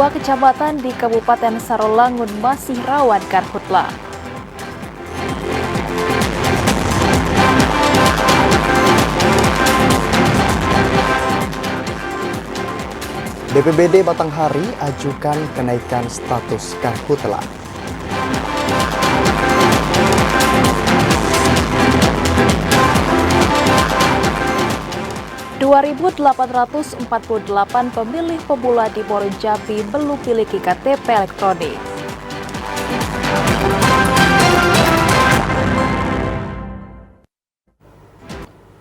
Dua kecamatan di Kabupaten Sarolangun masih rawan karhutla. BPBD Batanghari ajukan kenaikan status karhutla. ...2.848 pemilih pemula di Muaro Jambi belum memiliki KTP elektronik.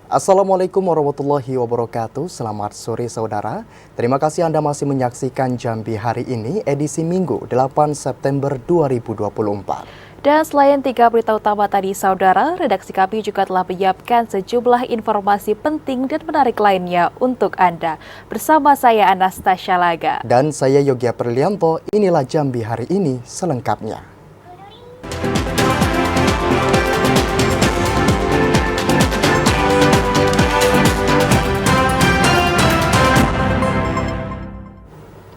Assalamualaikum warahmatullahi wabarakatuh. Selamat sore saudara. Terima kasih Anda masih menyaksikan Jambi hari ini, edisi Minggu 8 September 2024. Dan selain 3 berita utama tadi saudara, redaksi kami juga telah menyiapkan sejumlah informasi penting dan menarik lainnya untuk Anda. Bersama saya Anastasia Laga. Dan saya Yogi Aprilianto, inilah Jambi hari ini selengkapnya.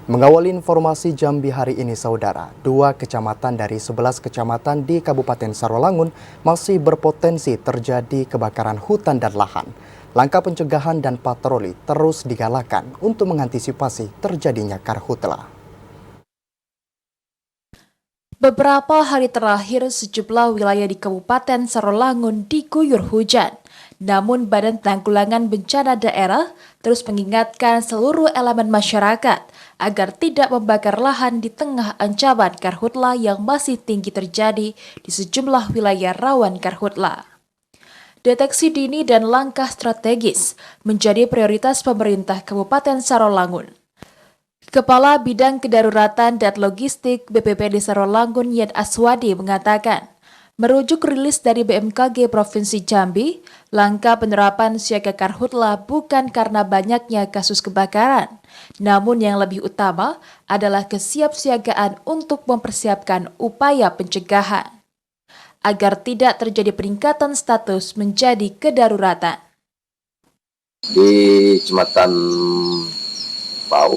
Mengawali informasi Jambi hari ini saudara, 2 kecamatan dari 11 kecamatan di Kabupaten Sarolangun masih berpotensi terjadi kebakaran hutan dan lahan. Langkah pencegahan dan patroli terus digalakan untuk mengantisipasi terjadinya karhutla. Beberapa hari terakhir sejumlah wilayah di Kabupaten Sarolangun diguyur hujan. Namun Badan Penanggulangan Bencana Daerah terus mengingatkan seluruh elemen masyarakat agar tidak membakar lahan di tengah ancaman karhutla yang masih tinggi terjadi di sejumlah wilayah rawan karhutla. Deteksi dini dan langkah strategis menjadi prioritas pemerintah Kabupaten Sarolangun. Kepala Bidang Kedaruratan dan Logistik BPBD Sarolangun Yed Aswadi mengatakan, merujuk rilis dari BMKG Provinsi Jambi, langkah penerapan siaga karhutla bukan karena banyaknya kasus kebakaran, namun yang lebih utama adalah kesiapsiagaan untuk mempersiapkan upaya pencegahan, agar tidak terjadi peningkatan status menjadi kedaruratan. Di Kecamatan Pau,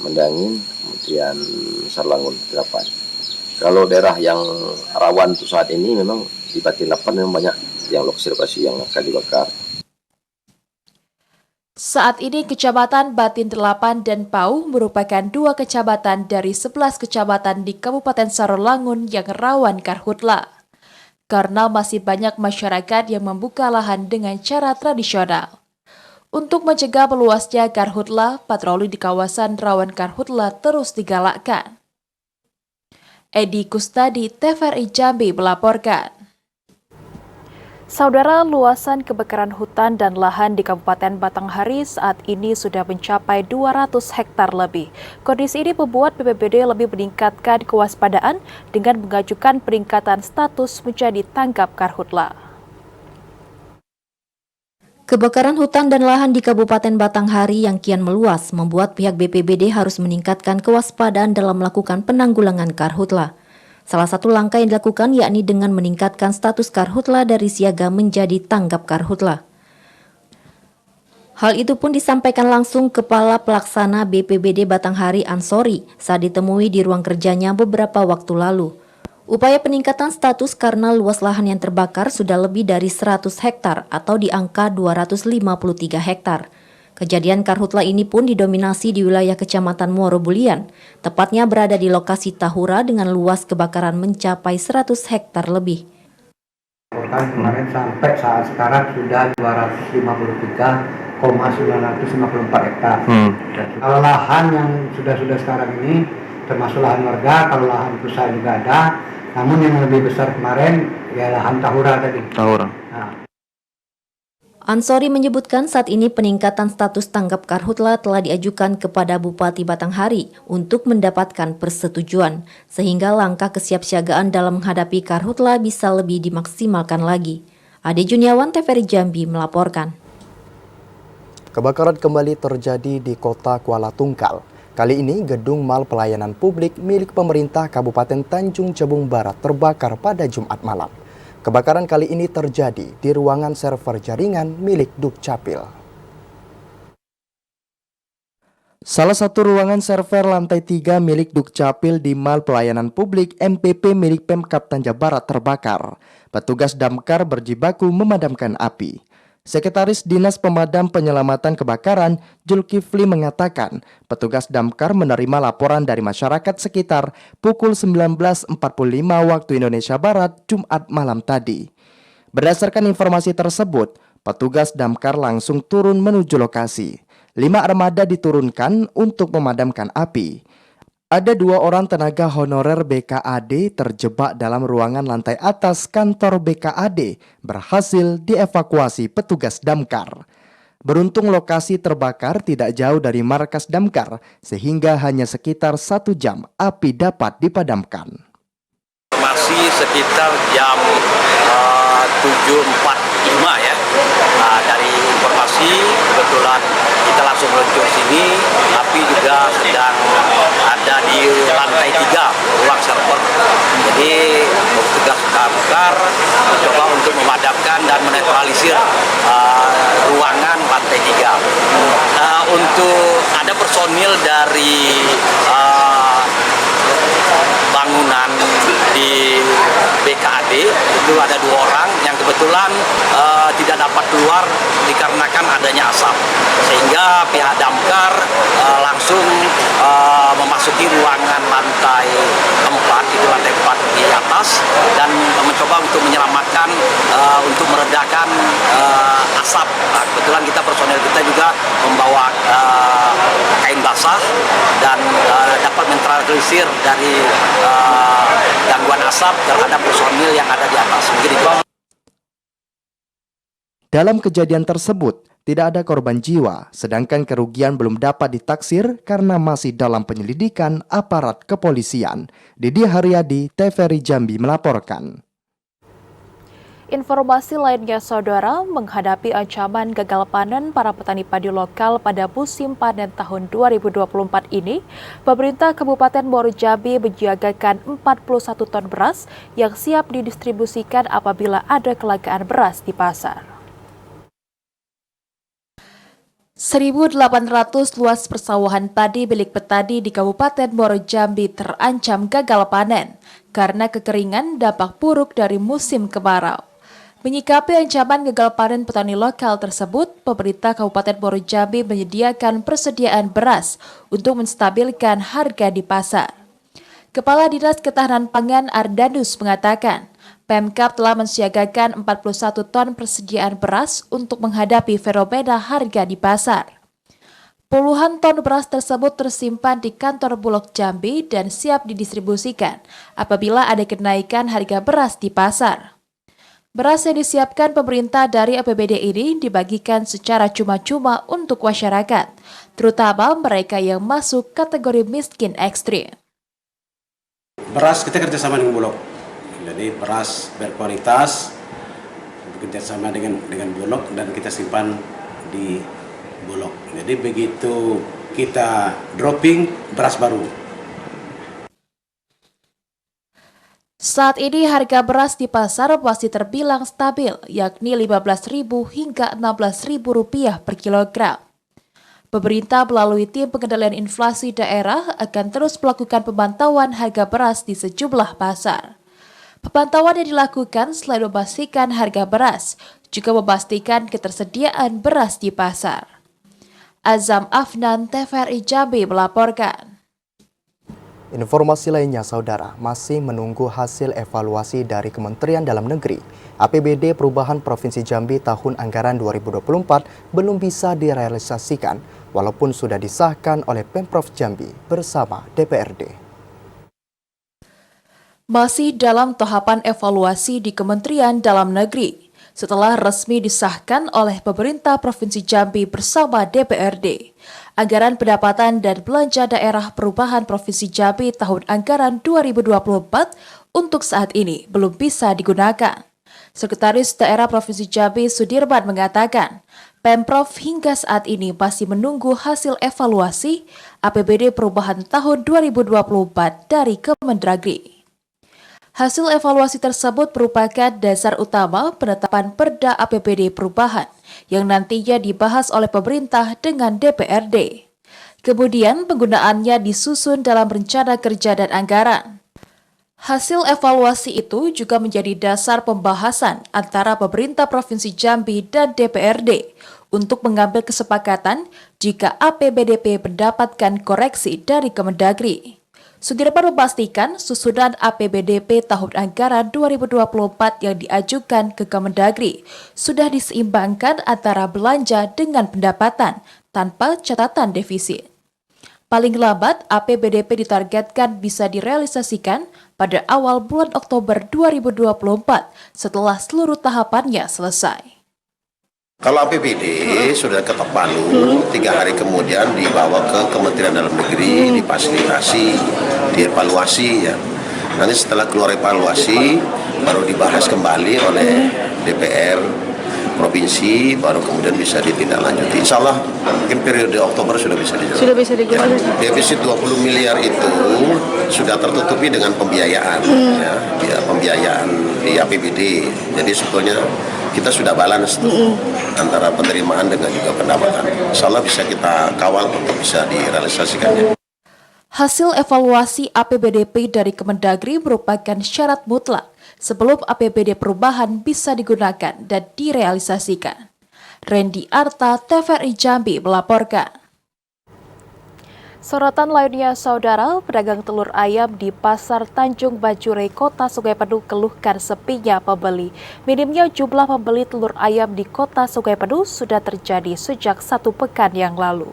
Mendangin, kemudian Sarolangun 8. Kalau daerah yang rawan untuk saat ini memang di Batin 8 memang banyak yang lokasi-lokasi yang akan dibakar. Saat ini Kecamatan Batin 8 dan Pau merupakan 2 kecamatan dari 11 kecamatan di Kabupaten Sarolangun yang rawan karhutla. Karena masih banyak masyarakat yang membuka lahan dengan cara tradisional. Untuk mencegah meluasnya karhutla, patroli di kawasan rawan karhutla terus digalakkan. Edi Kustadi, TVRI Jambi melaporkan. Saudara, luasan kebakaran hutan dan lahan di Kabupaten Batanghari saat ini sudah mencapai 200 hektar lebih. Kondisi ini membuat BPBD lebih meningkatkan kewaspadaan dengan mengajukan peningkatan status menjadi tanggap karhutla. Kebakaran hutan dan lahan di Kabupaten Batanghari yang kian meluas membuat pihak BPBD harus meningkatkan kewaspadaan dalam melakukan penanggulangan karhutla. Salah satu langkah yang dilakukan yakni dengan meningkatkan status karhutla dari siaga menjadi tanggap karhutla. Hal itu pun disampaikan langsung Kepala Pelaksana BPBD Batanghari Ansori saat ditemui di ruang kerjanya beberapa waktu lalu. Upaya peningkatan status karena luas lahan yang terbakar sudah lebih dari 100 hektar atau di angka 253 hektar. Kejadian karhutla ini pun didominasi di wilayah Kecamatan Muaro Bulian, tepatnya berada di lokasi Tahura dengan luas kebakaran mencapai 100 hektar lebih. Kemarin sampai saat sekarang sudah 253,954 hektar. Kalau lahan yang sudah sekarang ini termasuk lahan warga, kalau lahan usaha juga ada. Namun yang lebih besar kemarin ya lahan Tahura tadi. Tahura. Nah. Ansori menyebutkan saat ini peningkatan status tanggap karhutla telah diajukan kepada Bupati Batanghari untuk mendapatkan persetujuan, sehingga langkah kesiapsiagaan dalam menghadapi karhutla bisa lebih dimaksimalkan lagi. Ade Juniawan, TVRI Jambi melaporkan. Kebakaran kembali terjadi di kota Kuala Tungkal. Kali ini gedung mal pelayanan publik milik pemerintah Kabupaten Tanjung Jabung Barat terbakar pada Jumat malam. Kebakaran kali ini terjadi di ruangan server jaringan milik Dukcapil. Salah satu ruangan server lantai 3 milik Dukcapil di Mal Pelayanan Publik MPP milik Pemkab Tanja Barat terbakar. Petugas damkar berjibaku memadamkan api. Sekretaris Dinas Pemadam Penyelamatan Kebakaran, Zulkifli mengatakan, petugas damkar menerima laporan dari masyarakat sekitar pukul 19.45 waktu Indonesia Barat, Jumat malam tadi. Berdasarkan informasi tersebut, petugas damkar langsung turun menuju lokasi. 5 armada diturunkan untuk memadamkan api. Ada 2 orang tenaga honorer BKAD terjebak dalam ruangan lantai atas kantor BKAD berhasil dievakuasi petugas damkar. Beruntung lokasi terbakar tidak jauh dari markas damkar sehingga hanya sekitar 1 jam api dapat dipadamkan. Masih sekitar jam 7.45 ya. Nah, dari informasi kebetulan kita langsung meluncur sini, api juga sedang ada di lantai 3 ruang server. Jadi petugas damkar mencoba untuk memadamkan dan menetralisir ruangan lantai 3. Untuk ada personil dari bangunan di BKAD itu ada 2 orang yang kebetulan tidak dapat keluar dikarenakan adanya asap, sehingga pihak damkar langsung memasuki ruangan lantai 4, itu lantai 4 di atas, dan mencoba untuk menyelamatkan untuk meredakan asap. Nah, kebetulan personel kita juga membawa kain basah dan dapat menetralisir dari gangguan asap terhadap personil yang ada di atas. Begitu. Dalam kejadian tersebut, tidak ada korban jiwa, sedangkan kerugian belum dapat ditaksir karena masih dalam penyelidikan aparat kepolisian. Didi Haryadi, TVRI Jambi melaporkan. Informasi lainnya, saudara, menghadapi ancaman gagal panen para petani padi lokal pada musim panen tahun 2024 ini, pemerintah Kabupaten Muaro Jambi menyiagakan 41 ton beras yang siap didistribusikan apabila ada kelangkaan beras di pasar. 1.800 luas persawahan padi milik petani di Kabupaten Muaro Jambi terancam gagal panen karena kekeringan dampak buruk dari musim kemarau. Menyikapi ancaman gagal panen petani lokal tersebut, pemerintah Kabupaten Muaro Jambi menyediakan persediaan beras untuk menstabilkan harga di pasar. Kepala Dinas Ketahanan Pangan Ardanus mengatakan, Pemkab telah mensiagakan 41 ton persediaan beras untuk menghadapi fenomena harga di pasar. Puluhan ton beras tersebut tersimpan di kantor Bulog Jambi dan siap didistribusikan apabila ada kenaikan harga beras di pasar. Beras yang disiapkan pemerintah dari APBD ini dibagikan secara cuma-cuma untuk masyarakat, terutama mereka yang masuk kategori miskin ekstrim. Beras kita kerjasama dengan Bulog, jadi beras berkualitas bekerjasama dengan Bulog dan kita simpan di Bulog. Jadi begitu kita dropping beras baru. Saat ini harga beras di pasar masih terbilang stabil, yakni Rp15.000 hingga Rp16.000 per kilogram. Pemerintah melalui tim pengendalian inflasi daerah akan terus melakukan pemantauan harga beras di sejumlah pasar. Pemantauan yang dilakukan selain memastikan harga beras, juga memastikan ketersediaan beras di pasar. Azam Afnan, TVRI Jambi melaporkan. Informasi lainnya, saudara, masih menunggu hasil evaluasi dari Kementerian Dalam Negeri. APBD Perubahan Provinsi Jambi tahun anggaran 2024 belum bisa direalisasikan, walaupun sudah disahkan oleh Pemprov Jambi bersama DPRD. Masih dalam tahapan evaluasi di Kementerian Dalam Negeri, setelah resmi disahkan oleh pemerintah Provinsi Jambi bersama DPRD. Anggaran pendapatan dan belanja daerah perubahan Provinsi Jambi tahun anggaran 2024 untuk saat ini belum bisa digunakan. Sekretaris Daerah Provinsi Jambi Sudirman mengatakan, Pemprov hingga saat ini masih menunggu hasil evaluasi APBD perubahan tahun 2024 dari Kemendagri. Hasil evaluasi tersebut merupakan dasar utama penetapan Perda APBD perubahan yang nantinya dibahas oleh pemerintah dengan DPRD. Kemudian penggunaannya disusun dalam rencana kerja dan anggaran. Hasil evaluasi itu juga menjadi dasar pembahasan antara pemerintah Provinsi Jambi dan DPRD untuk mengambil kesepakatan jika APBDP mendapatkan koreksi dari Kemendagri. Sudirman memastikan susunan APBDP tahun anggaran 2024 yang diajukan ke Kemendagri sudah diseimbangkan antara belanja dengan pendapatan tanpa catatan defisit. Paling lambat, APBDP ditargetkan bisa direalisasikan pada awal bulan Oktober 2024 setelah seluruh tahapannya selesai. Kalau APBD sudah ketok palu, 3 hari kemudian dibawa ke Kementerian Dalam Negeri, difasilitasi, dievaluasi ya. Nanti setelah keluar evaluasi, baru dibahas kembali oleh DPR Provinsi, baru kemudian bisa ditindaklanjuti. Insya Allah mungkin periode Oktober sudah bisa dijalankan. Sudah bisa digunakan. Ya, defisit 20 miliar itu sudah tertutupi dengan pembiayaan, ya, pembiayaan di APBD. Jadi sebetulnya kita sudah balance tuh antara penerimaan dengan juga pendapatan. Insya Allah bisa kita kawal untuk bisa direalisasikannya. Hasil evaluasi APBDP dari Kemendagri merupakan syarat mutlak sebelum APBD perubahan bisa digunakan dan direalisasikan. Randy Arta, TVRI Jambi melaporkan. Sorotan lainnya, saudara, pedagang telur ayam di Pasar Tanjung Bajure, Kota Sungai Penuh keluhkan sepinya pembeli. Minimnya jumlah pembeli telur ayam di Kota Sungai Penuh sudah terjadi sejak 1 pekan yang lalu.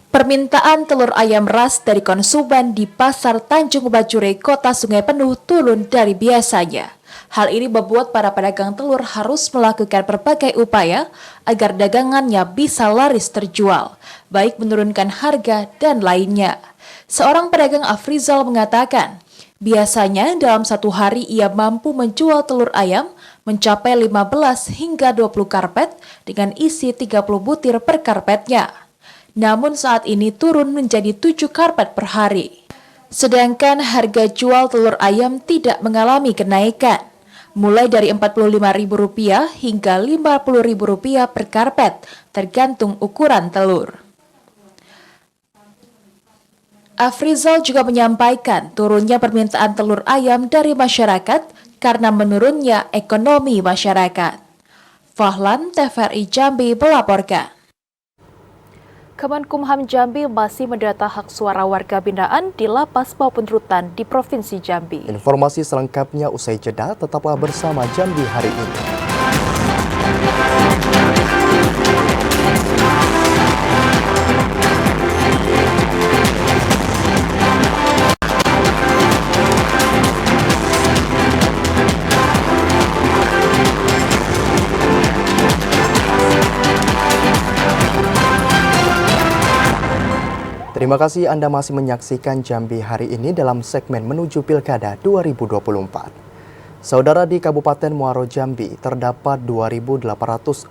Permintaan telur ayam ras dari konsumen di Pasar Tanjung Bajure, Kota Sungai Penuh turun dari biasanya. Hal ini membuat para pedagang telur harus melakukan berbagai upaya agar dagangannya bisa laris terjual, baik menurunkan harga dan lainnya. Seorang pedagang Afrizal mengatakan, biasanya dalam 1 hari ia mampu menjual telur ayam mencapai 15 hingga 20 karpet dengan isi 30 butir per karpetnya. Namun saat ini turun menjadi 7 karpet per hari. Sedangkan harga jual telur ayam tidak mengalami kenaikan, mulai dari Rp45.000 hingga Rp50.000 per karpet, tergantung ukuran telur. Afrizal juga menyampaikan turunnya permintaan telur ayam dari masyarakat karena menurunnya ekonomi masyarakat. Fahlan, TVRI Jambi melaporkan. Kemenkumham Jambi masih mendata hak suara warga binaan di lapas maupun rutan di Provinsi Jambi. Informasi selengkapnya usai jeda, tetaplah bersama Jambi hari ini. Terima kasih Anda masih menyaksikan Jambi hari ini dalam segmen Menuju Pilkada 2024. Saudara, di Kabupaten Muaro Jambi terdapat 2.848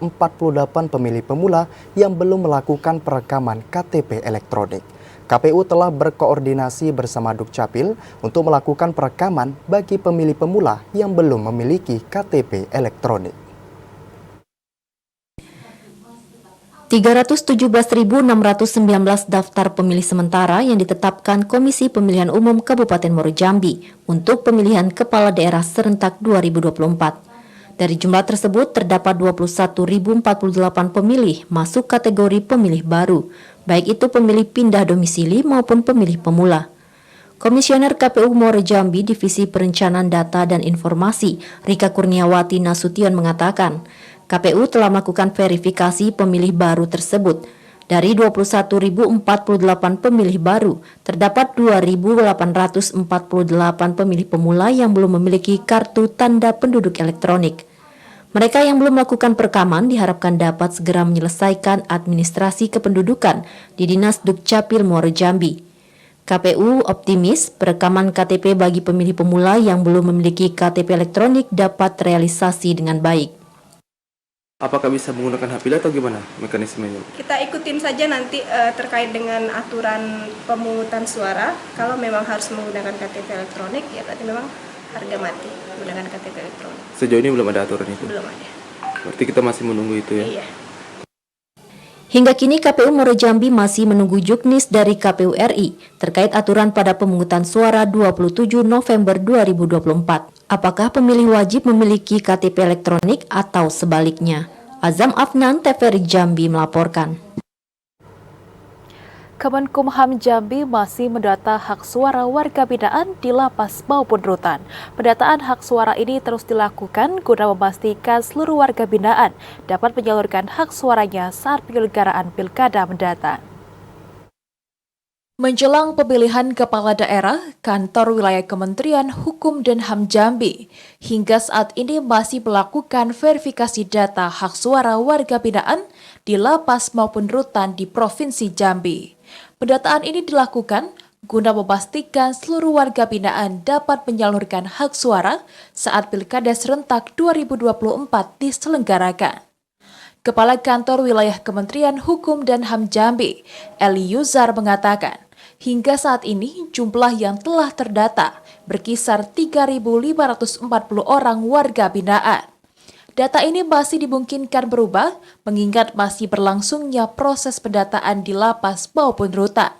pemilih pemula yang belum melakukan perekaman KTP elektronik. KPU telah berkoordinasi bersama Dukcapil untuk melakukan perekaman bagi pemilih pemula yang belum memiliki KTP elektronik. 317.619 daftar pemilih sementara yang ditetapkan Komisi Pemilihan Umum Kabupaten Muaro Jambi untuk pemilihan kepala daerah serentak 2024. Dari jumlah tersebut terdapat 21.048 pemilih masuk kategori pemilih baru, baik itu pemilih pindah domisili maupun pemilih pemula. Komisioner KPU Muaro Jambi Divisi Perencanaan Data dan Informasi Rika Kurniawati Nasution mengatakan, KPU telah melakukan verifikasi pemilih baru tersebut. Dari 21.048 pemilih baru, terdapat 2.848 pemilih pemula yang belum memiliki kartu tanda penduduk elektronik. Mereka yang belum melakukan perekaman diharapkan dapat segera menyelesaikan administrasi kependudukan di Dinas Dukcapil Muaro Jambi. KPU optimis perekaman KTP bagi pemilih pemula yang belum memiliki KTP elektronik dapat terrealisasi dengan baik. Apakah bisa menggunakan hak atau gimana mekanismenya? Kita ikutin saja nanti terkait dengan aturan pemungutan suara. Kalau memang harus menggunakan KTP elektronik, ya berarti memang harga mati menggunakan KTP elektronik. Sejauh ini belum ada aturan itu? Belum ada. Berarti kita masih menunggu itu ya? Iya. Hingga kini KPU Muaro Jambi masih menunggu juknis dari KPU RI terkait aturan pada pemungutan suara 27 November 2024. Apakah pemilih wajib memiliki KTP elektronik atau sebaliknya? Azam Afnan, TVRI Jambi melaporkan. Kemenkumham Jambi masih mendata hak suara warga binaan di lapas maupun rutan. Pendataan hak suara ini terus dilakukan guna memastikan seluruh warga binaan dapat menyalurkan hak suaranya saat penyelenggaraan pilkada mendatang. Menjelang pemilihan kepala daerah, kantor wilayah Kementerian Hukum dan HAM Jambi hingga saat ini masih melakukan verifikasi data hak suara warga binaan di lapas maupun rutan di Provinsi Jambi. Pendataan ini dilakukan guna memastikan seluruh warga binaan dapat menyalurkan hak suara saat Pilkada serentak 2024 diselenggarakan. Kepala Kantor Wilayah Kementerian Hukum dan HAM Jambi, Eli Yuzar mengatakan, hingga saat ini jumlah yang telah terdata berkisar 3.540 orang warga binaan. Data ini masih dimungkinkan berubah mengingat masih berlangsungnya proses pendataan di lapas maupun rutan.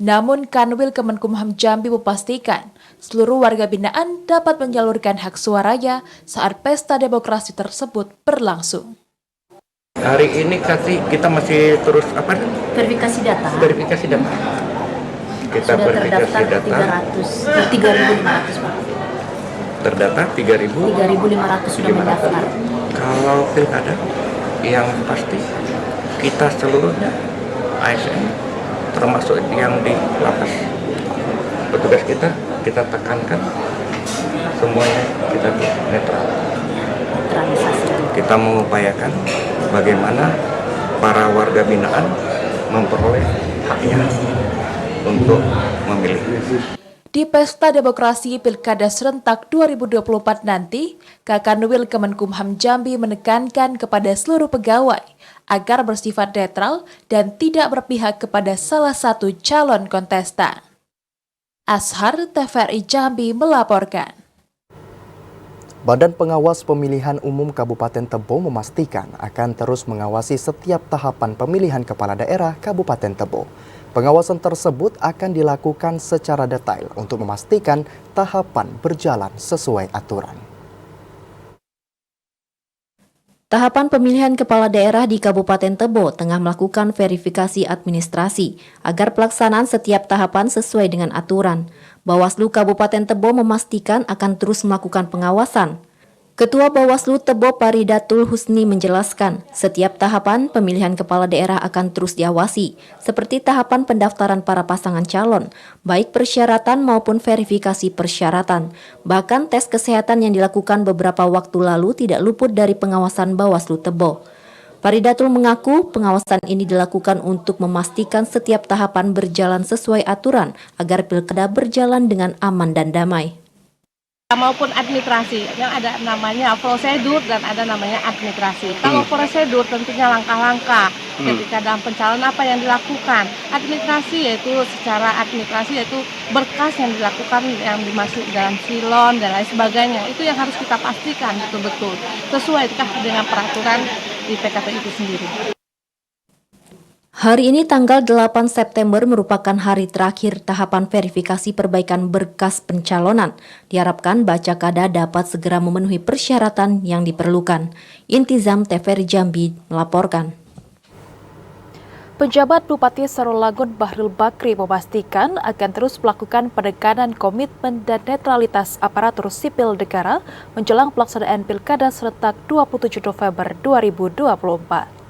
Namun Kanwil Kemenkumham Jambi memastikan seluruh warga binaan dapat menyalurkan hak suaranya saat pesta demokrasi tersebut berlangsung. Hari ini kita masih terus Verifikasi data. verifikasi data. Kita Sudah verifikasi terdaftar data. 3.500 Pak. Terdata 3.000. 3.500 sudah mendaftar. Kalau pilkada yang pasti kita seluruhnya ASN termasuk yang di lapas. Petugas kita tekankan semuanya kita netral. Kita mengupayakan bagaimana para warga binaan memperoleh haknya untuk memilih. Di Pesta Demokrasi Pilkada Serentak 2024 nanti, Kakanwil Kemenkumham Jambi menekankan kepada seluruh pegawai agar bersifat netral dan tidak berpihak kepada salah satu calon kontestan. Ashar, TVRI Jambi melaporkan. Badan Pengawas Pemilihan Umum Kabupaten Tebo memastikan akan terus mengawasi setiap tahapan pemilihan kepala daerah Kabupaten Tebo. Pengawasan tersebut akan dilakukan secara detail untuk memastikan tahapan berjalan sesuai aturan. Tahapan pemilihan kepala daerah di Kabupaten Tebo tengah melakukan verifikasi administrasi agar pelaksanaan setiap tahapan sesuai dengan aturan. Bawaslu Kabupaten Tebo memastikan akan terus melakukan pengawasan. Ketua Bawaslu Tebo Paridatul Husni menjelaskan, setiap tahapan pemilihan kepala daerah akan terus diawasi, seperti tahapan pendaftaran para pasangan calon, baik persyaratan maupun verifikasi persyaratan. Bahkan tes kesehatan yang dilakukan beberapa waktu lalu tidak luput dari pengawasan Bawaslu Tebo. Paridatul mengaku pengawasan ini dilakukan untuk memastikan setiap tahapan berjalan sesuai aturan agar pilkada berjalan dengan aman dan damai. Maupun administrasi, yang ada namanya prosedur dan ada namanya administrasi. Kalau prosedur tentunya langkah-langkah ketika dalam pencalonan apa yang dilakukan. Administrasi yaitu secara administrasi yaitu berkas yang dilakukan yang dimasuk dalam silon dan lain sebagainya. Itu yang harus kita pastikan betul-betul sesuai dengan peraturan di PKP itu sendiri. Hari ini tanggal 8 September merupakan hari terakhir tahapan verifikasi perbaikan berkas pencalonan. Diharapkan Bacakada dapat segera memenuhi persyaratan yang diperlukan. Intizam TVRI Jambi melaporkan. Penjabat Bupati Sarolangun Bahril Bakri memastikan akan terus melakukan penekanan komitmen dan netralitas aparatur sipil negara menjelang pelaksanaan Pilkada serentak 27 November 2024.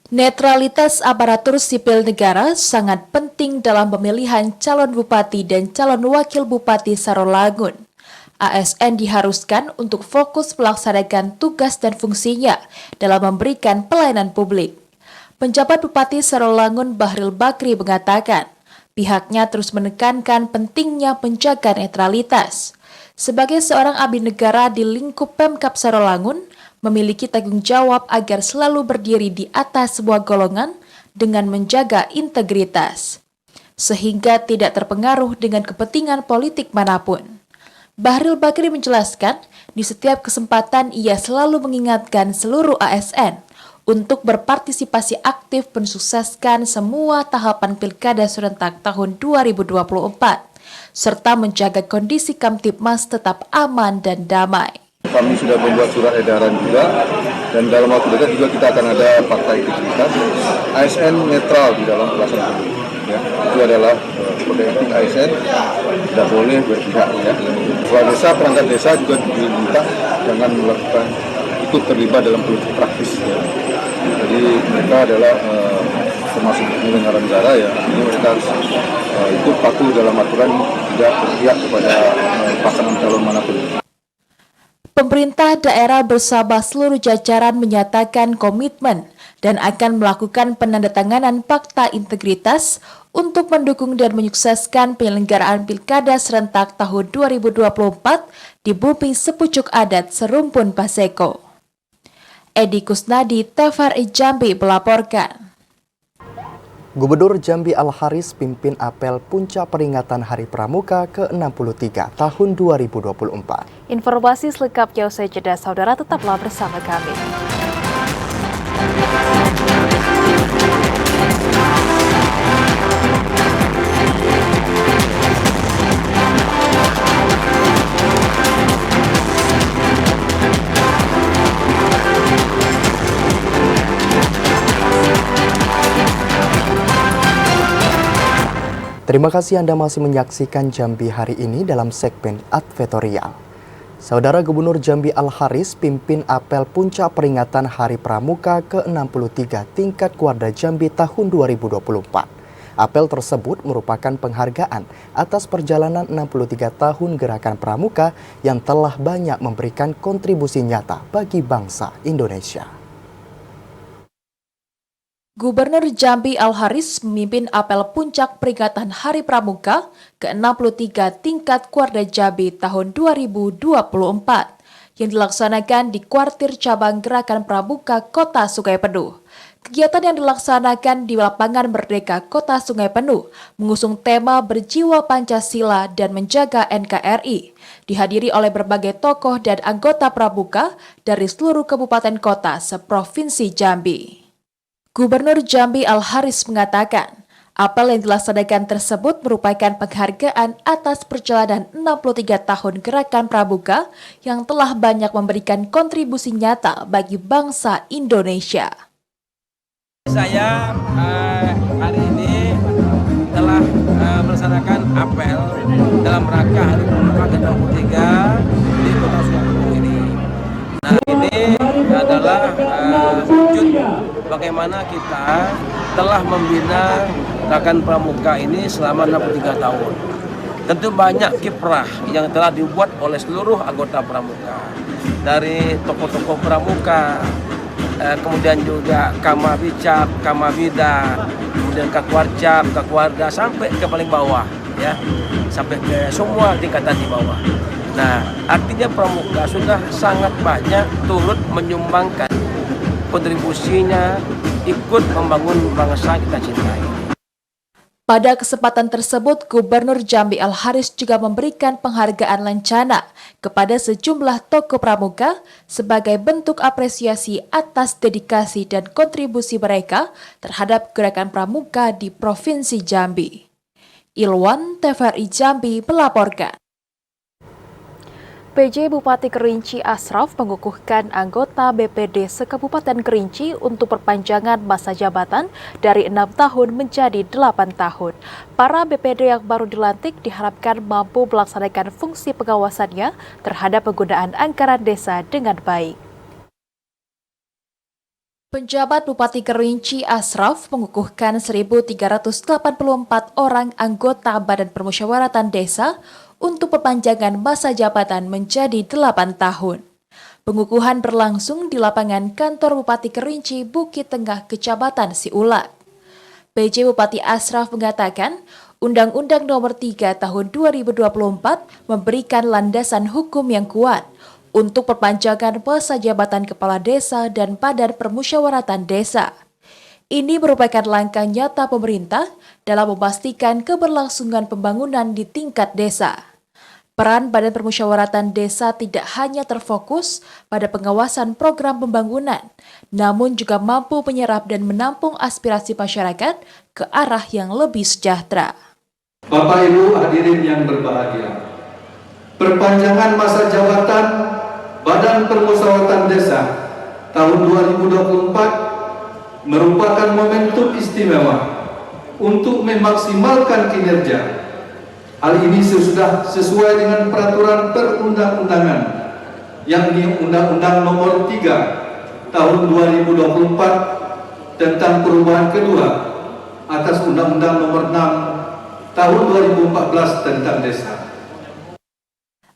Netralitas aparatur sipil negara sangat penting dalam pemilihan calon bupati dan calon wakil bupati Sarolangun. ASN diharuskan untuk fokus melaksanakan tugas dan fungsinya dalam memberikan pelayanan publik. Penjabat Bupati Sarolangun Bahril Bakri mengatakan, pihaknya terus menekankan pentingnya menjaga netralitas. Sebagai seorang abdi negara di lingkup Pemkab Sarolangun, memiliki tanggung jawab agar selalu berdiri di atas sebuah golongan dengan menjaga integritas, sehingga tidak terpengaruh dengan kepentingan politik manapun. Bahril Bakri menjelaskan, Di setiap kesempatan ia selalu mengingatkan seluruh ASN untuk berpartisipasi aktif mensukseskan semua tahapan Pilkada serentak tahun 2024, serta menjaga kondisi Kamtibmas tetap aman dan damai. Kami sudah membuat surat edaran juga, dan dalam waktu dekat juga kita akan ada fakta integritas. ASN netral di dalam pelaksanaan pemilu. Ya, itu adalah kode etik ASN, tidak boleh berpihak. Ya. Kepala desa, perangkat desa juga diminta jangan melakukan ikut terlibat dalam politik praktis. Ya. Jadi mereka adalah termasuk penyelenggara negara, ya, ini mereka harus ikut patuh dalam aturan, tidak berpihak kepada pasangan calon manapun. Pemerintah daerah bersama seluruh jajaran menyatakan komitmen dan akan melakukan penandatanganan fakta integritas untuk mendukung dan menyukseskan penyelenggaraan Pilkada serentak tahun 2024 di bumi sepucuk adat Serumpun Paseko. Edi Kusnadi, TVRI Jambi melaporkan. Gubernur Jambi Al-Haris pimpin apel puncak peringatan Hari Pramuka ke-63 tahun 2024. Informasi selengkapnya usai jeda, saudara tetaplah bersama kami. Terima kasih Anda masih menyaksikan Jambi hari ini dalam segmen advertorial. Saudara Gubernur Jambi Al-Haris pimpin apel puncak peringatan Hari Pramuka ke-63 tingkat Kuarda Jambi tahun 2024. Apel tersebut merupakan penghargaan atas perjalanan 63 tahun Gerakan Pramuka yang telah banyak memberikan kontribusi nyata bagi bangsa Indonesia. Gubernur Jambi Al-Haris memimpin apel puncak peringatan Hari Pramuka ke-63 tingkat Kuarda Jambi tahun 2024 yang dilaksanakan di kuartir cabang Gerakan Pramuka Kota Sungai Penuh. Kegiatan yang dilaksanakan di lapangan Merdeka Kota Sungai Penuh mengusung tema berjiwa Pancasila dan menjaga NKRI, dihadiri oleh berbagai tokoh dan anggota Pramuka dari seluruh kabupaten kota seprovinsi Jambi. Gubernur Jambi Al-Haris mengatakan, apel yang dilaksanakan tersebut merupakan penghargaan atas perjalanan 63 tahun Gerakan Pramuka yang telah banyak memberikan kontribusi nyata bagi bangsa Indonesia. Saya hari ini telah melaksanakan apel dalam rangka Hari Pramuka ke-63 di Kota Sungai Penuh ini. Nah, ini adalah wujud bagaimana kita telah membina Gerakan Pramuka ini selama 63 tahun. Tentu banyak kiprah yang telah dibuat oleh seluruh anggota Pramuka. Dari tokoh-tokoh Pramuka, kemudian juga Kamabicap, Kamabida, kemudian Kakwarcap, Kakwarda, sampai ke paling bawah, ya, sampai ke semua tingkatan di bawah. Nah, artinya Pramuka sudah sangat banyak turut menyumbangkan kontribusinya ikut membangun bangsa kita cintai. Pada kesempatan tersebut, Gubernur Jambi Al-Haris juga memberikan penghargaan lancana kepada sejumlah tokoh Pramuka sebagai bentuk apresiasi atas dedikasi dan kontribusi mereka terhadap Gerakan Pramuka di Provinsi Jambi. Ilwan, TVRI Jambi melaporkan. PJ Bupati Kerinci Asraf mengukuhkan anggota BPD se-Kabupaten Kerinci untuk perpanjangan masa jabatan dari 6 tahun menjadi 8 tahun. Para BPD yang baru dilantik diharapkan mampu melaksanakan fungsi pengawasannya terhadap penggunaan anggaran desa dengan baik. Penjabat Bupati Kerinci Asraf mengukuhkan 1.384 orang anggota Badan Permusyawaratan Desa untuk perpanjangan masa jabatan menjadi 8 tahun. Pengukuhan berlangsung di lapangan kantor Bupati Kerinci, Bukit Tengah, Kecamatan Siulat. PJ Bupati Asraf mengatakan, Undang-Undang Nomor 3 Tahun 2024 memberikan landasan hukum yang kuat untuk perpanjangan masa jabatan Kepala Desa dan Badan Permusyawaratan Desa. Ini merupakan langkah nyata pemerintah dalam memastikan keberlangsungan pembangunan di tingkat desa. Peran Badan Permusyawaratan Desa tidak hanya terfokus pada pengawasan program pembangunan, namun juga mampu menyerap dan menampung aspirasi masyarakat ke arah yang lebih sejahtera. Bapak Ibu hadirin yang berbahagia, perpanjangan masa jabatan Badan Permusyawaratan Desa tahun 2024 merupakan momentum istimewa untuk memaksimalkan kinerja. Hal ini sudah sesuai dengan peraturan perundang-undangan, yakni Undang-Undang Nomor 3 Tahun 2024 tentang perubahan kedua atas Undang-Undang Nomor 6 Tahun 2014 tentang Desa.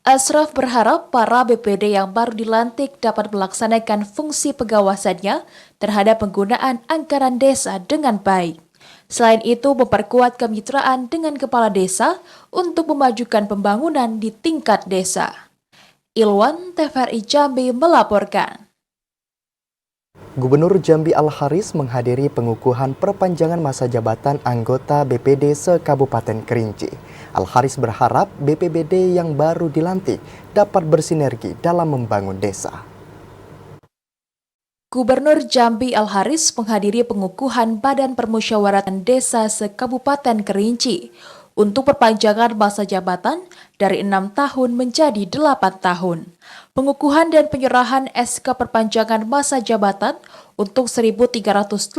Ashraf berharap para BPD yang baru dilantik dapat melaksanakan fungsi pengawasannya terhadap penggunaan anggaran desa dengan baik. Selain itu, memperkuat kemitraan dengan kepala desa untuk memajukan pembangunan di tingkat desa. Ilwan, TVRI Jambi melaporkan. Gubernur Jambi Al-Haris menghadiri pengukuhan perpanjangan masa jabatan anggota BPD se-Kabupaten Kerinci. Al-Haris berharap BPBD yang baru dilantik dapat bersinergi dalam membangun desa. Gubernur Jambi Al-Haris menghadiri pengukuhan Badan Permusyawaratan Desa se-Kabupaten Kerinci untuk perpanjangan masa jabatan dari 6 tahun menjadi 8 tahun. Pengukuhan dan penyerahan SK perpanjangan masa jabatan untuk 1.384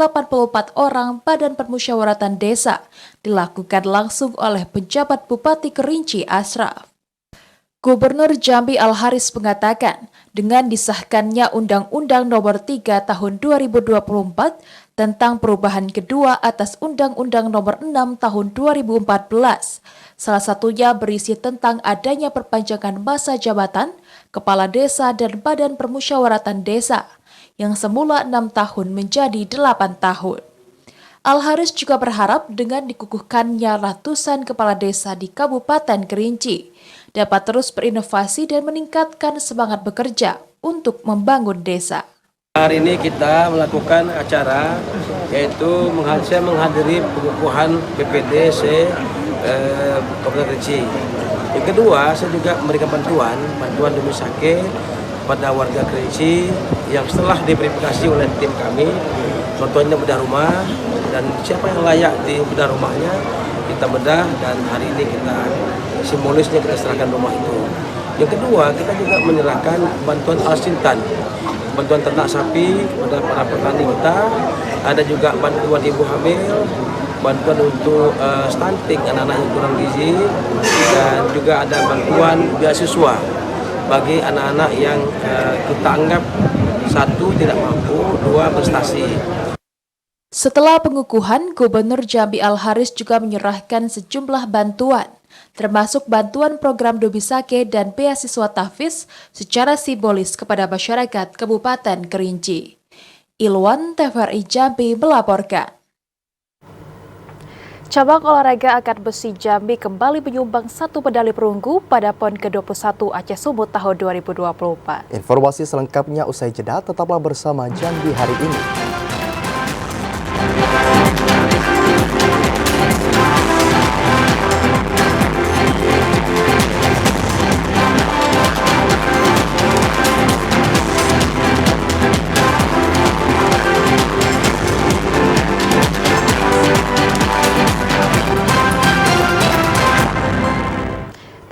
orang Badan Permusyawaratan Desa dilakukan langsung oleh penjabat Bupati Kerinci Ashraf. Gubernur Jambi Al-Haris mengatakan, dengan disahkannya Undang-Undang Nomor 3 Tahun 2024 tentang perubahan kedua atas Undang-Undang Nomor 6 Tahun 2014, salah satunya berisi tentang adanya perpanjangan masa jabatan Kepala Desa dan Badan Permusyawaratan Desa, yang semula 6 tahun menjadi 8 tahun. Al-Haris juga berharap dengan dikukuhkannya ratusan kepala desa di Kabupaten Kerinci, dapat terus berinovasi dan meningkatkan semangat bekerja untuk membangun desa. Hari ini kita melakukan acara yaitu saya menghadiri pengukuhan BPD Kabupaten Kerinci. Yang kedua, saya juga memberikan bantuan demi sake pada warga Kerinci yang setelah diverifikasi oleh tim kami, contohnya bedah rumah dan siapa yang layak di bedah rumahnya kita bedah, dan hari ini kita simbolisnya kita serahkan rumah itu. Yang kedua, kita juga menyerahkan bantuan alsintan, bantuan ternak sapi kepada para petani kita, ada juga bantuan ibu hamil, bantuan untuk stunting anak-anak yang kurang gizi, dan juga ada bantuan beasiswa bagi anak-anak yang kita anggap satu tidak mampu, dua prestasi. Setelah pengukuhan, Gubernur Jambi Al-Haris juga menyerahkan sejumlah bantuan, termasuk bantuan program Dobisake dan beasiswa tahfiz secara simbolis kepada masyarakat Kabupaten Kerinci. Ilwan, TVRI Jambi melaporkan. Cabang olahraga angkat besi Jambi kembali menyumbang 1 medali perunggu pada PON ke-21 Aceh Sumut tahun 2024. Informasi selengkapnya usai jeda, tetaplah bersama Jambi hari ini.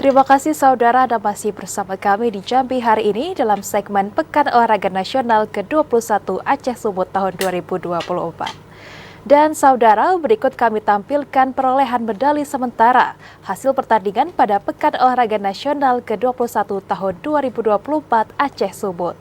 Terima kasih saudara Anda masih bersama kami di Jambi hari ini dalam segmen Pekan Olahraga Nasional ke-21 Aceh Sumut tahun 2024. Dan saudara, berikut kami tampilkan perolehan medali sementara hasil pertandingan pada Pekan Olahraga Nasional ke-21 tahun 2024 Aceh Sumut.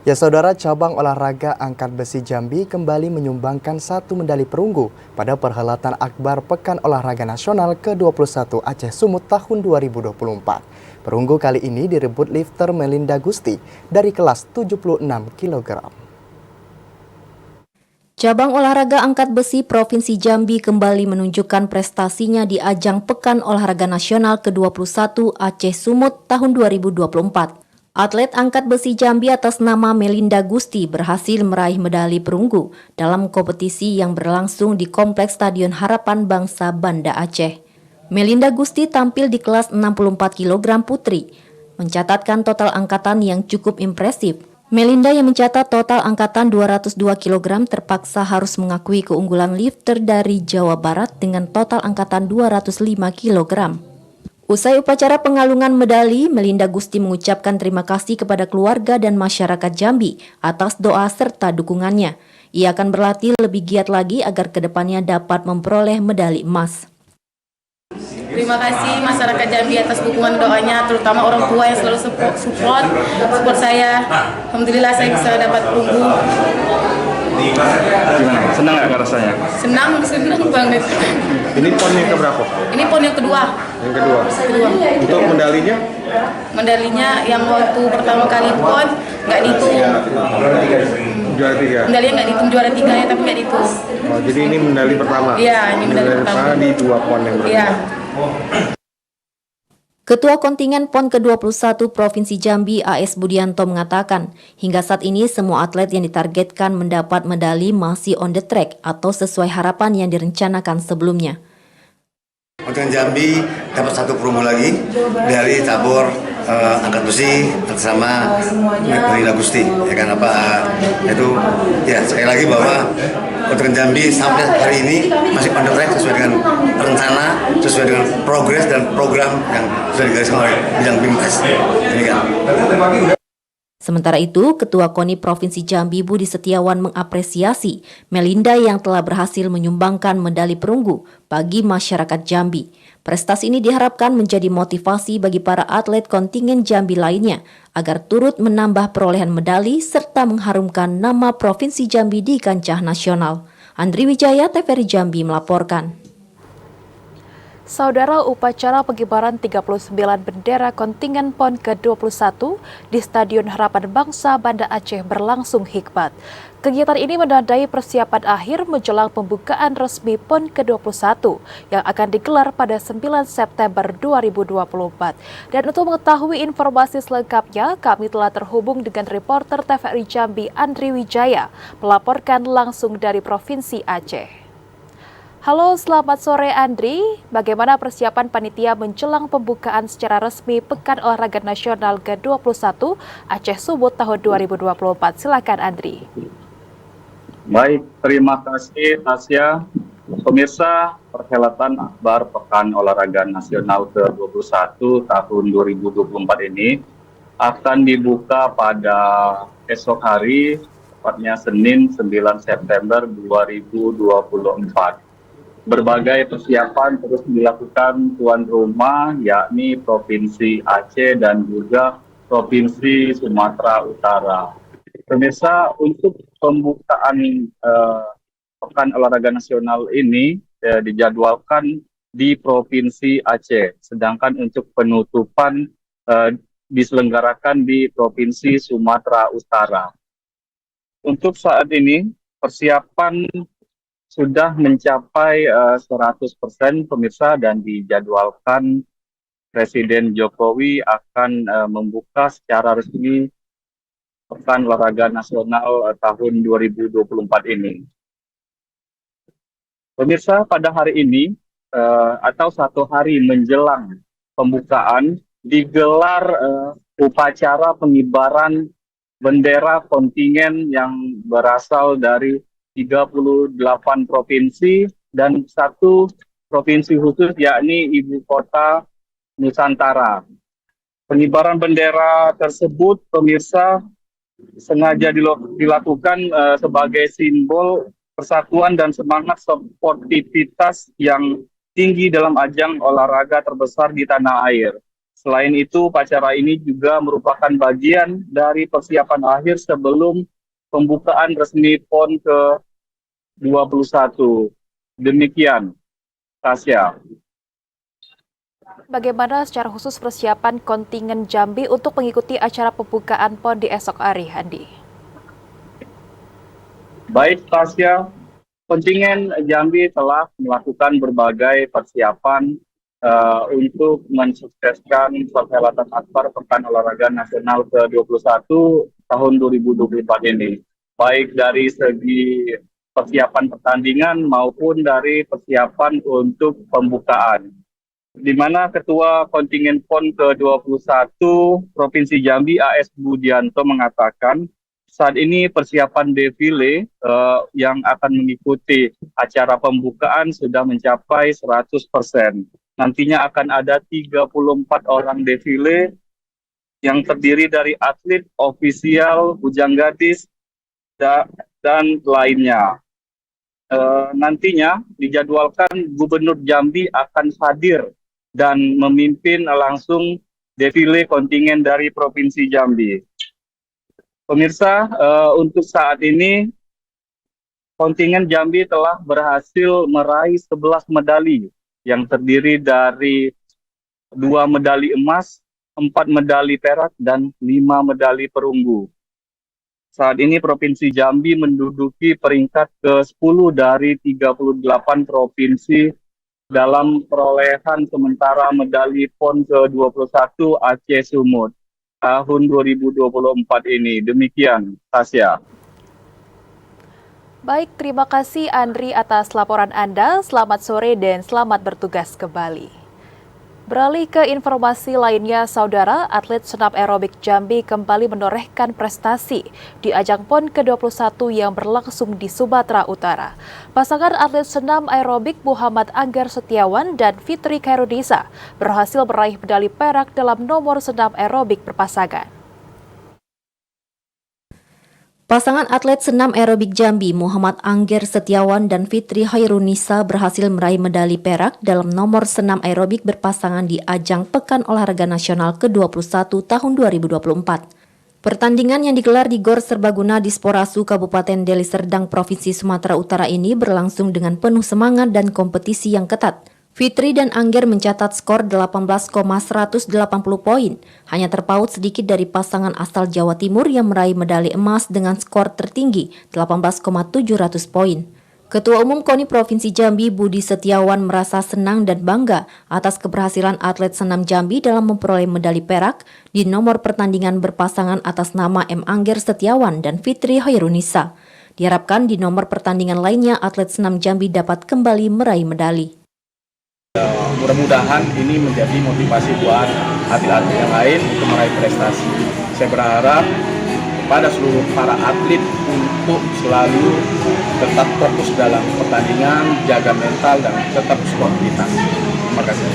Ya saudara, cabang olahraga angkat besi Jambi kembali menyumbangkan 1 medali perunggu pada perhelatan akbar Pekan Olahraga Nasional ke-21 Aceh Sumut tahun 2024. Perunggu kali ini direbut lifter Melinda Gusti dari kelas 76 kg. Cabang olahraga angkat besi Provinsi Jambi kembali menunjukkan prestasinya di ajang Pekan Olahraga Nasional ke-21 Aceh Sumut tahun 2024. Atlet angkat besi Jambi atas nama Melinda Gusti berhasil meraih medali perunggu dalam kompetisi yang berlangsung di Kompleks Stadion Harapan Bangsa Banda Aceh. Melinda Gusti tampil di kelas 64 kg putri, mencatatkan total angkatan yang cukup impresif. Melinda yang mencatat total angkatan 202 kg terpaksa harus mengakui keunggulan lifter dari Jawa Barat dengan total angkatan 205 kg. Usai upacara pengalungan medali, Melinda Gusti mengucapkan terima kasih kepada keluarga dan masyarakat Jambi atas doa serta dukungannya. Ia akan berlatih lebih giat lagi agar kedepannya dapat memperoleh medali emas. Terima kasih masyarakat Jambi atas dukungan doanya, terutama orang tua yang selalu support saya. Alhamdulillah saya bisa dapat perunggu. Gimana? Senang nggak rasanya? Senang banget. Ini pon yang keberapa? Ini pon yang kedua. Yang kedua. Untuk medalinya? Medalinya yang waktu pertama kali pon nggak dihitung. Juara 3. Medalinya nggak dihitung juara 3 ya, tapi nggak dihitung. Oh, jadi ini medali pertama? Iya, ini medali pertama. Di 2 pon yang berbeda. Iya. Ketua Kontingen PON ke-21 Provinsi Jambi AS Budianto mengatakan, hingga saat ini semua atlet yang ditargetkan mendapat medali masih on the track atau sesuai harapan yang direncanakan sebelumnya. Kontingen Jambi dapat 1 perunggu lagi dari cabur angkat besi bersama Melinda Gusti. Ya kan itu ya sekali lagi bahwa kontingen Jambi sampai hari ini masih on the track sesuai dengan rencana, sesuai dengan progres dan program yang sudah digariskan oleh bidang BIMPES. Sementara itu, Ketua KONI Provinsi Jambi Budi Setiawan mengapresiasi Melinda yang telah berhasil menyumbangkan medali perunggu bagi masyarakat Jambi. Prestasi ini diharapkan menjadi motivasi bagi para atlet kontingen Jambi lainnya agar turut menambah perolehan medali serta mengharumkan nama Provinsi Jambi di kancah nasional. Andri Wijaya, TVRI Jambi melaporkan. Saudara, upacara pengibaran 39 bendera kontingen PON ke-21 di Stadion Harapan Bangsa Banda Aceh berlangsung hikmat. Kegiatan ini menandai persiapan akhir menjelang pembukaan resmi PON ke-21 yang akan digelar pada 9 September 2024. Dan untuk mengetahui informasi selengkapnya, kami telah terhubung dengan reporter TVRI Jambi Andri Wijaya melaporkan langsung dari Provinsi Aceh. Halo, selamat sore Andri. Bagaimana persiapan panitia menjelang pembukaan secara resmi Pekan Olahraga Nasional ke-21 Aceh Sumut tahun 2024? Silakan Andri. Baik, terima kasih Tasya. Pemirsa, perhelatan akbar Pekan Olahraga Nasional ke-21 tahun 2024 ini akan dibuka pada esok hari, tepatnya Senin 9 September 2024. Berbagai persiapan terus dilakukan tuan rumah, yakni Provinsi Aceh dan juga Provinsi Sumatera Utara. Pemirsa, untuk pembukaan Pekan Olahraga Nasional ini dijadwalkan di Provinsi Aceh, sedangkan untuk penutupan diselenggarakan di Provinsi Sumatera Utara. Untuk saat ini, persiapan sudah mencapai 100% pemirsa, dan dijadwalkan Presiden Jokowi akan membuka secara resmi Pekan Olahraga Nasional tahun 2024 ini. Pemirsa, pada hari ini atau 1 hari menjelang pembukaan digelar upacara pengibaran bendera kontingen yang berasal dari 38 provinsi dan 1 provinsi khusus, yakni Ibu Kota Nusantara. Pengibaran bendera tersebut, pemirsa, sengaja dilakukan sebagai simbol persatuan dan semangat sportivitas yang tinggi dalam ajang olahraga terbesar di tanah air. Selain itu, upacara ini juga merupakan bagian dari persiapan akhir sebelum pembukaan resmi PON ke-21. Demikian, Tasya. Bagaimana secara khusus persiapan kontingen Jambi untuk mengikuti acara pembukaan PON di esok hari, Andi? Baik, Tasya, kontingen Jambi telah melakukan berbagai persiapan untuk mensukseskan perhelatan Akbar Pekan Olahraga Nasional ke-21 tahun 2024 ini. Baik dari segi persiapan pertandingan maupun dari persiapan untuk pembukaan. Di mana Ketua Kontingen PON ke-21 Provinsi Jambi AS Budianto mengatakan saat ini persiapan defile yang akan mengikuti acara pembukaan sudah mencapai 100%. Nantinya akan ada 34 orang defile yang terdiri dari atlet, ofisial, bujang gadis, dan lainnya. Nantinya dijadwalkan Gubernur Jambi akan hadir dan memimpin langsung defile kontingen dari Provinsi Jambi. Pemirsa, untuk saat ini kontingen Jambi telah berhasil meraih 11 medali yang terdiri dari 2 medali emas, 4 medali perak, dan 5 medali perunggu. Saat ini Provinsi Jambi menduduki peringkat ke-10 dari 38 provinsi dalam perolehan sementara medali PON ke-21 Aceh Sumut tahun 2024 ini. Demikian, Tasya. Baik, terima kasih Andri atas laporan Anda. Selamat sore dan selamat bertugas kembali. Beralih ke informasi lainnya, saudara, atlet senam aerobik Jambi kembali menorehkan prestasi di ajang PON ke-21 yang berlangsung di Sumatera Utara. Pasangan atlet senam aerobik Muhammad Angger Setiawan dan Fitri Khairunisa berhasil meraih medali perak dalam nomor senam aerobik berpasangan. Pasangan atlet senam aerobik Jambi Muhammad Angger Setiawan dan Fitri Khairunisa berhasil meraih medali perak dalam nomor senam aerobik berpasangan di ajang Pekan Olahraga Nasional ke-21 tahun 2024. Pertandingan yang digelar di Gor Serbaguna di Sporasu Kabupaten Deli Serdang Provinsi Sumatera Utara ini berlangsung dengan penuh semangat dan kompetisi yang ketat. Fitri dan Angger mencatat skor 18,180 poin, hanya terpaut sedikit dari pasangan asal Jawa Timur yang meraih medali emas dengan skor tertinggi 18,700 poin. Ketua Umum KONI Provinsi Jambi Budi Setiawan merasa senang dan bangga atas keberhasilan atlet senam Jambi dalam memperoleh medali perak di nomor pertandingan berpasangan atas nama M. Angger Setiawan dan Fitri Khairunisa. Diharapkan di nomor pertandingan lainnya atlet senam Jambi dapat kembali meraih medali. Mudah-mudahan ini menjadi motivasi buat atlet-atlet yang lain untuk meraih prestasi. Saya berharap kepada seluruh para atlet untuk selalu tetap fokus dalam pertandingan, jaga mental, dan tetap sportivitas. Terima kasih.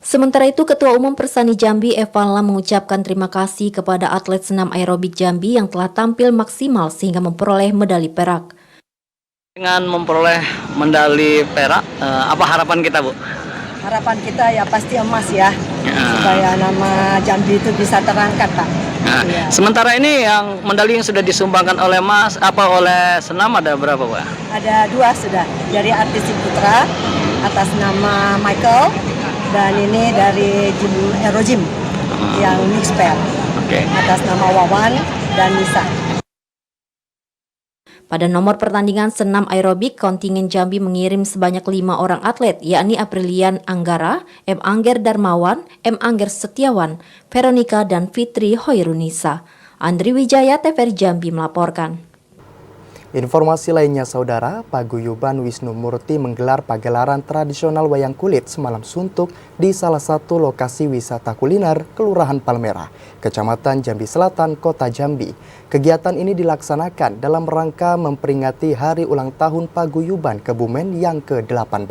Sementara itu, Ketua Umum Persani Jambi Evala mengucapkan terima kasih kepada atlet senam aerobik Jambi yang telah tampil maksimal sehingga memperoleh medali perak. Dengan memperoleh medali perak, apa harapan kita, Bu? Harapan kita ya pasti emas ya, supaya nama Jambi itu bisa terangkat, Pak. Nah, ya. Sementara ini yang medali yang sudah disumbangkan oleh Mas, oleh senam ada berapa, Pak? Ada 2 sudah, dari artis putra atas nama Michael, dan ini dari Aerogym yang mix pair, atas nama Wawan dan Nisa. Pada nomor pertandingan senam aerobik, kontingen Jambi mengirim sebanyak 5 orang atlet, yakni Aprilian Anggara, M. Angger Darmawan, M. Angger Setiawan, Veronica, dan Fitri Khairunisa. Andri Wijaya, TVRI Jambi melaporkan. Informasi lainnya, saudara, Paguyuban Wisnu Murti menggelar pagelaran tradisional wayang kulit semalam suntuk di salah satu lokasi wisata kuliner Kelurahan Palmerah, Kecamatan Jambi Selatan, Kota Jambi. Kegiatan ini dilaksanakan dalam rangka memperingati hari ulang tahun Paguyuban Kebumen yang ke-18.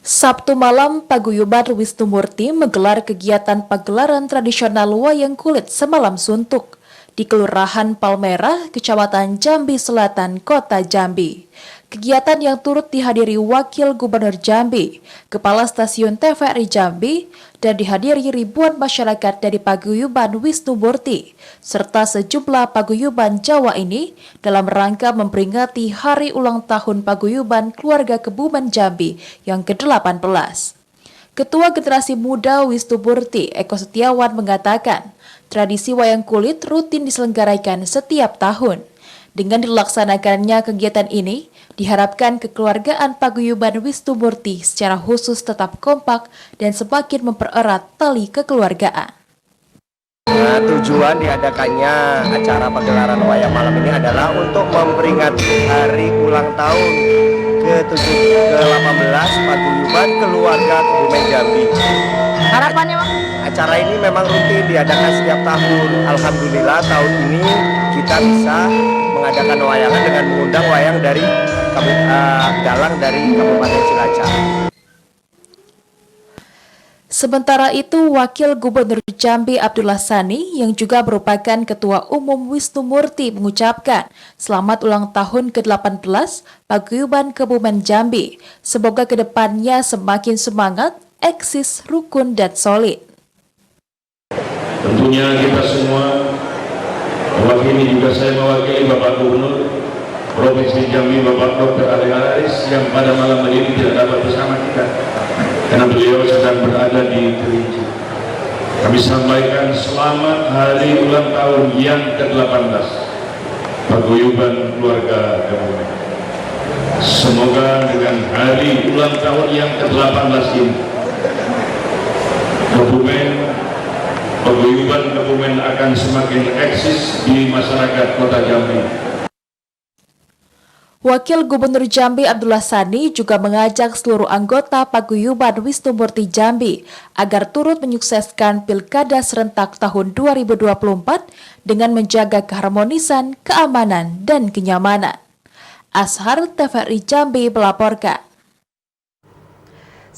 Sabtu malam, Paguyuban Wisnu Murti menggelar kegiatan pagelaran tradisional wayang kulit semalam suntuk di Kelurahan Palmerah, Kecamatan Jambi Selatan, Kota Jambi. Kegiatan yang turut dihadiri Wakil Gubernur Jambi, Kepala Stasiun TVRI Jambi, dan dihadiri ribuan masyarakat dari Paguyuban Wisnu Murti, serta sejumlah paguyuban Jawa ini dalam rangka memperingati Hari Ulang Tahun Paguyuban Keluarga Kebumen Jambi yang ke-18. Ketua Generasi Muda Wisnu Murti, Eko Setiawan, mengatakan, tradisi wayang kulit rutin diselenggarakan setiap tahun. Dengan dilaksanakannya kegiatan ini, diharapkan kekeluargaan Paguyuban Wisnu Murti secara khusus tetap kompak dan semakin mempererat tali kekeluargaan. Nah, tujuan diadakannya acara pagelaran wayang malam ini adalah untuk memperingati hari ulang tahun ke-18 Paguyuban Keluarga Kebumen Jambi. Harapannya, Pak? Acara ini memang rutin diadakan setiap tahun. Alhamdulillah tahun ini kita bisa mengadakan wayangan dengan mengundang wayang dari dalang dari Kabupaten Cilacap. Sementara itu, Wakil Gubernur Jambi Abdullah Sani yang juga merupakan Ketua Umum Wisnu Murti mengucapkan selamat ulang tahun ke-18 Paguyuban Kebumen Jambi. Semoga kedepannya semakin semangat, eksis, rukun, dan solid. Tentunya kita semua mewakili, juga saya mewakili Bapak Gubernur Provinsi Jambi, Bapak Dr. Ali Aris, yang pada malam ini tidak dapat bersama kita karena beliau sedang berada di Kerinci. Kami sampaikan selamat hari ulang tahun yang ke-18 Paguyuban Keluarga Kebumen. Semoga dengan hari ulang tahun yang ke-18 ini Paguyuban Kebumen akan semakin eksis di masyarakat Kota Jambi. Wakil Gubernur Jambi Abdullah Sani juga mengajak seluruh anggota Paguyuban Wisnu Murti Jambi agar turut menyukseskan Pilkada serentak tahun 2024 dengan menjaga keharmonisan, keamanan, dan kenyamanan. Ashar, TVRI Jambi melaporkan.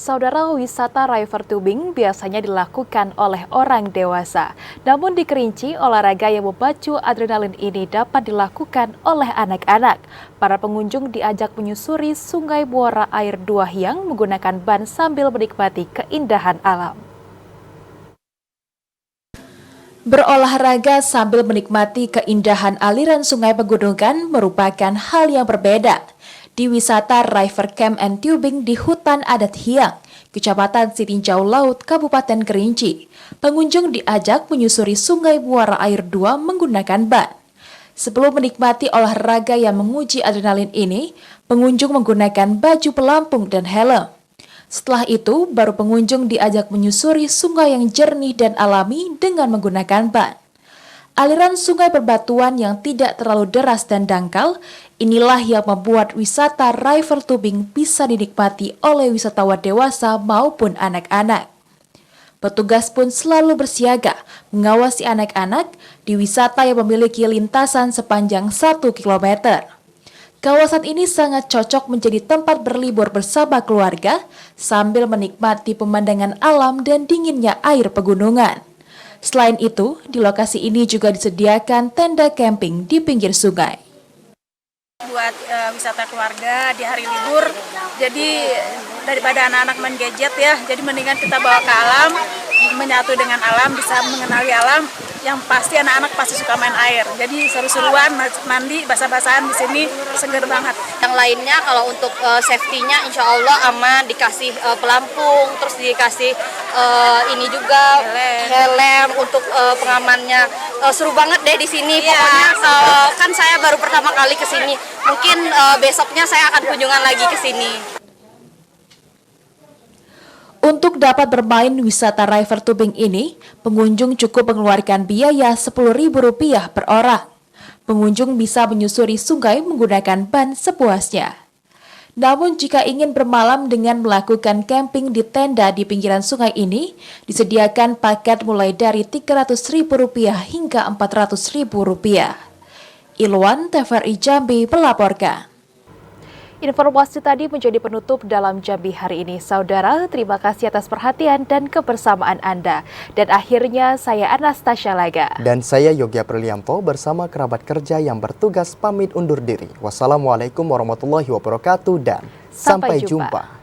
Saudara, wisata river tubing biasanya dilakukan oleh orang dewasa. Namun di Kerinci, olahraga yang memacu adrenalin ini dapat dilakukan oleh anak-anak. Para pengunjung diajak menyusuri Sungai Muara Air Dua Hyang menggunakan ban sambil menikmati keindahan alam. Berolahraga sambil menikmati keindahan aliran sungai pegunungan merupakan hal yang berbeda. Di wisata River Camp and Tubing di Hutan Adat Hyang, Kecamatan Sitinjau Laut, Kabupaten Kerinci, pengunjung diajak menyusuri Sungai Muara Air 2 menggunakan ban. Sebelum menikmati olahraga yang menguji adrenalin ini, pengunjung menggunakan baju pelampung dan helm. Setelah itu, baru pengunjung diajak menyusuri sungai yang jernih dan alami dengan menggunakan ban. Aliran sungai berbatuan yang tidak terlalu deras dan dangkal, inilah yang membuat wisata river tubing bisa dinikmati oleh wisatawan dewasa maupun anak-anak. Petugas pun selalu bersiaga mengawasi anak-anak di wisata yang memiliki lintasan sepanjang 1 km. Kawasan ini sangat cocok menjadi tempat berlibur bersama keluarga sambil menikmati pemandangan alam dan dinginnya air pegunungan. Selain itu, di lokasi ini juga disediakan tenda camping di pinggir sungai. Buat wisata keluarga di hari libur, jadi daripada anak-anak main gadget ya, jadi mendingan kita bawa ke alam, menyatu dengan alam, bisa mengenali alam. Yang pasti anak-anak pasti suka main air, jadi seru-seruan, mandi, basah-basahan di sini seger banget. Yang lainnya kalau untuk safety-nya insya Allah aman, dikasih pelampung, terus dikasih ini juga helm untuk pengamannya. Seru banget deh di sini. Pokoknya kan saya baru pertama kali ke sini. Mungkin besoknya saya akan kunjungan lagi ke sini. Untuk dapat bermain wisata river tubing ini, pengunjung cukup mengeluarkan biaya Rp10.000 per orang. Pengunjung bisa menyusuri sungai menggunakan ban sepuasnya. Namun jika ingin bermalam dengan melakukan camping di tenda di pinggiran sungai ini, disediakan paket mulai dari Rp300.000 hingga Rp400.000. Ilwan, TVRI Jambi melaporkan. Informasi tadi menjadi penutup dalam Jambi hari ini. Saudara, terima kasih atas perhatian dan kebersamaan Anda. Dan akhirnya saya Anastasia Laga. Dan saya Yogi Aprilianto bersama kerabat kerja yang bertugas pamit undur diri. Wassalamualaikum warahmatullahi wabarakatuh dan sampai jumpa.